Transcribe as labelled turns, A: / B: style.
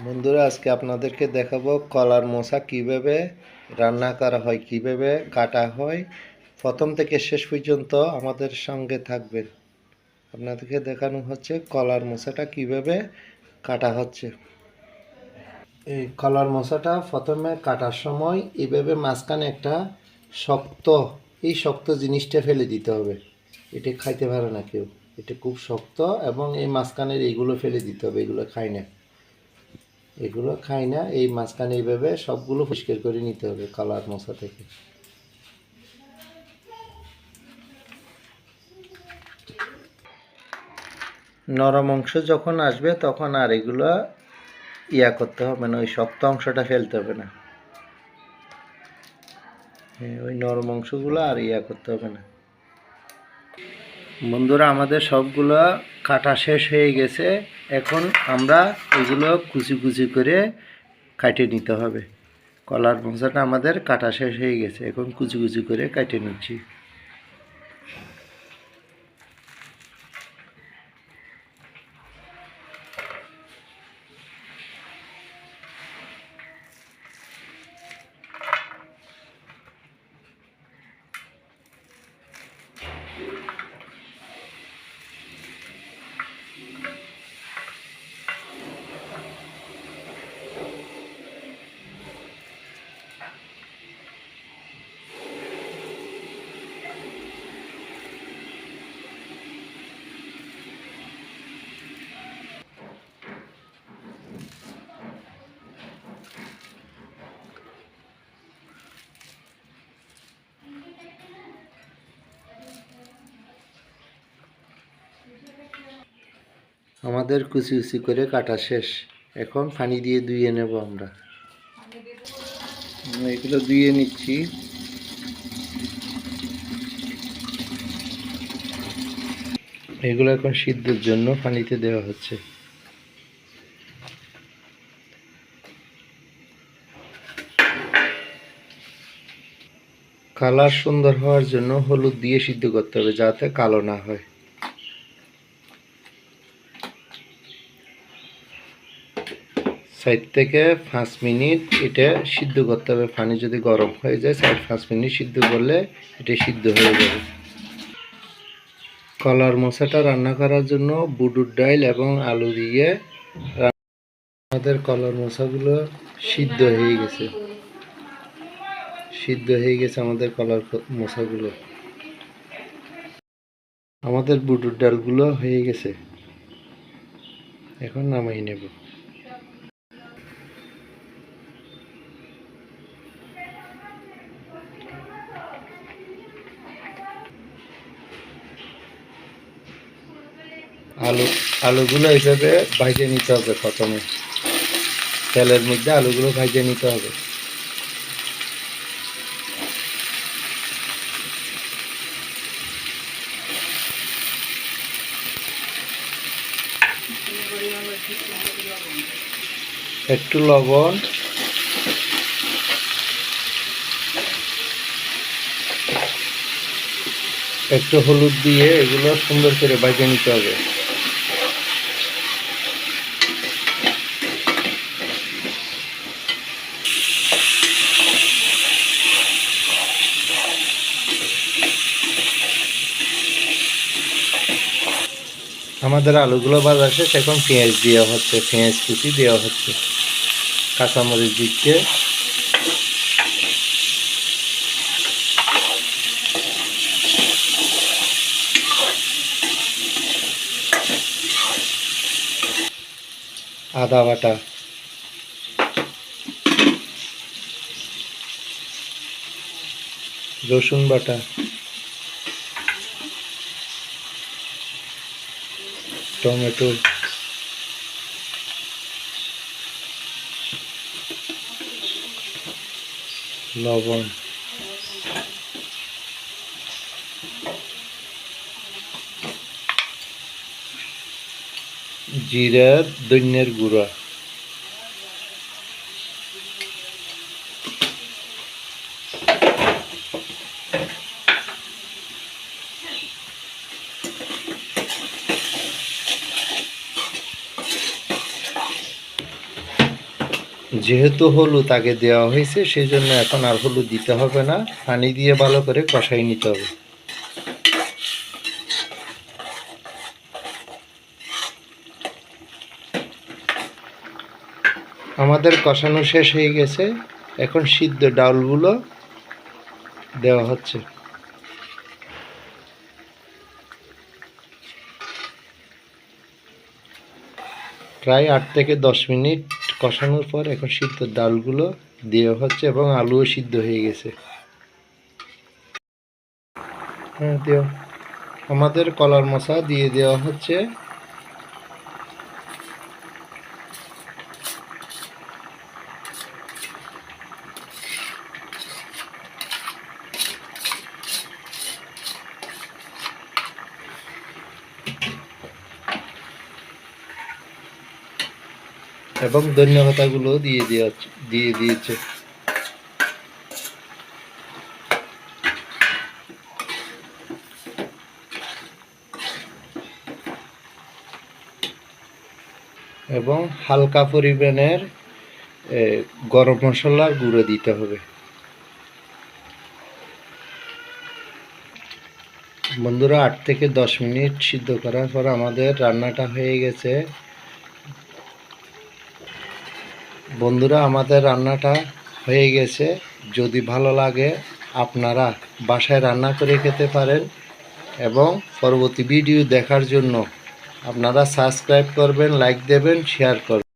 A: বন্ধুরা, আজকে আপনাদেরকে দেখাবো কলার মোচা কিভাবে রান্না করা হয়, কিভাবে কাটা হয়। প্রথম থেকে শেষ পর্যন্ত আমাদের সঙ্গে থাকবেন। আপনাদেরকে দেখানো হচ্ছে কলার মোচাটা কিভাবে কাটা হচ্ছে। এই কলার মোচাটা প্রথমে কাটার সময় এইভাবে মাঝখানে একটা শক্ত এই শক্ত জিনিসটা ফেলে দিতে হবে। এটা খাইতে পারে না কেউ, এটা খুব শক্ত এবং এই মাঝখানের এইগুলো ফেলে দিতে হবে, এগুলো খায় না। এগুলো খাই না। এই মাঝখানে এইভাবে সবগুলো পরিষ্কার করে নিতে হবে কলার মোচা থেকে। নরম অংশ যখন আসবে তখন আর এগুলো করতে হবে না, ওই শক্ত অংশটা ফেলতে হবে না। ওই নরম অংশগুলো আর করতে হবে না। বন্ধুরা, আমাদের সবগুলো কাটা শেষ হয়ে গেছে। এখন আমরা এগুলো কুচি কুচি করে কাটে নিতে হবে। কলার মোচাটা আমাদের কাটা শেষ হয়ে গেছে, এখন কুচি কুচি করে কাটে নিচ্ছি। আমাদের কুচি কুচি করে কাটা শেষ। এখন পানি দিয়ে ধুয়ে নেব আমরা এগুলো ধুয়ে নিচ্ছি। এগুলো এখন সিদ্ধর জন্য পানিতে দেওয়া হচ্ছে। কালার সুন্দর হওয়ার জন্য হলুদ দিয়ে সিদ্ধ করতে হবে, যাতে কালো না হয়। চার থেকে 5 মিনিট এটা সিদ্ধ করতে হবে। পানি যদি গরম হয়ে যায় 4-5 মিনিট সিদ্ধ করলে এটা সিদ্ধ হয়ে যাবে। কলার মোচাটা রান্না করার জন্য বুটের ডাল এবং আলু দিয়ে আমাদের কলার মোচাগুলো সিদ্ধ হয়ে গেছে। আমাদের কলার মোচাগুলো। আমাদের বুটের ডালগুলো হয়ে গেছে, এখন নামাই নেব। আলুগুলো এইভাবে ভাজে নিতে হবে। প্রথমে তেলের মধ্যে আলুগুলো ভাজে নিতে হবে। একটু লবণ, একটু হলুদ দিয়ে এগুলো সুন্দর করে ভেজে নিতে হবে। আমাদের আলুগুলো ভাজা শেষ, এখন পেঁয়াজ দেওয়া হচ্ছে, পেঁয়াজ কুচি দেওয়া হচ্ছে, কাঁচামরিচ দিচ্ছে, আদা বাটা, রসুন বাটা, টমেটো, লবণ, জিরা, ধনিয়ার গুঁড়া, যেহেতু হলুদ আগে দেওয়া হয়েছে সেই জন্য এখন আর হলুদ দিতে হবে না, পানি দিয়ে ভালো করে কষাই নিতে হবে। আমাদের কষানো শেষ হয়ে গেছে, এখন সিদ্ধ ডাউলগুলো দেওয়া হচ্ছে। প্রায় 8 থেকে 10 মিনিট কষানোর পর এখন সিদ্ধ ডালগুলো দেওয়া হচ্ছে এবং আলুও সিদ্ধ হয়ে গেছে। হ্যাঁ দিও। আমাদের কলার মোচা দিয়ে দেওয়া হচ্ছে। এবং ধন্যবাদগুলো দিয়ে দিয়েছে। এবং হালকা পরিমাণের গরম মশলার গুঁড়ো দিতে হবে। বন্ধুরা 8 থেকে 10 মিনিট সিদ্ধ করার পর আমাদের রান্নাটা হয়ে গেছে। বন্ধুরা আমাদের রান্নাটা হয়ে গেছে। যদি ভালো লাগে আপনারা বাসায় রান্না করে খেতে পারেন এবং পরবর্তী ভিডিও দেখার জন্য আপনারা সাবস্ক্রাইব করবেন, লাইক দেবেন, শেয়ার করবেন।